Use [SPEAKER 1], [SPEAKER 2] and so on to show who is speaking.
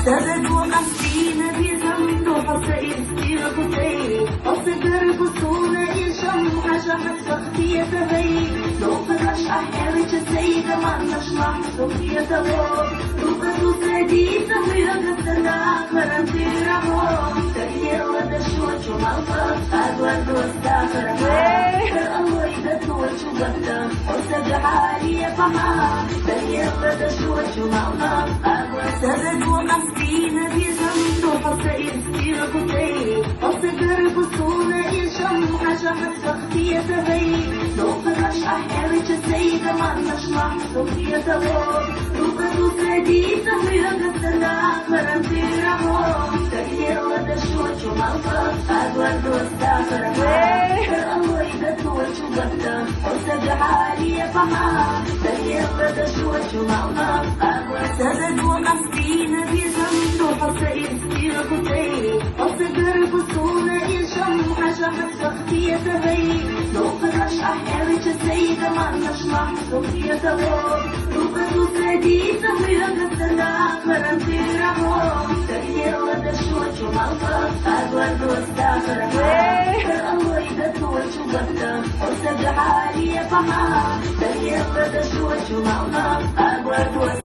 [SPEAKER 1] سبب وقفتينا بذنب وحصي استيرقتي وصدر بصولة يشم حاجة متفختي تبي لو قدرش أحيانك السيدة ما نشمع صوفية تبو لو قدو سعديدة ويغا السلاق مرمتي رمو تغيير ودشوة ومالفة أدوار دوستاخر الله إذا توجه قدام وسد حالي فما تغيير ودشوة ومالفة سبب وقفتينا بذنب وحصي استيرقتي وصدر بصولة يشم حاجة متفختي تبي لو قدرش أحيانك السيدة ما نشمع صوفية تبو لو قدو سعديدة ويغا السلاق مرمتي رمو تغيير ودشوة ومالفة أدوار دوستاخر الله إذا توجه قدام وسد حالي فما تغيير ودشوة ومالفة سبب وقفتينا بذنب وحصي استيرقتي وصدر بصولة يشم حاجة متفختي تبي لو قدرش أحيانك السيدة ما نشمع صوفية تبو لو قدو سعديدة ويغا السلاق مرمتي رمو تغيير ودشوة ومالفة أدوار دوستاخر الله إذا توجه قدام وسد حالي فما تغيير ودشوة ومالفة أدوار دوستاخر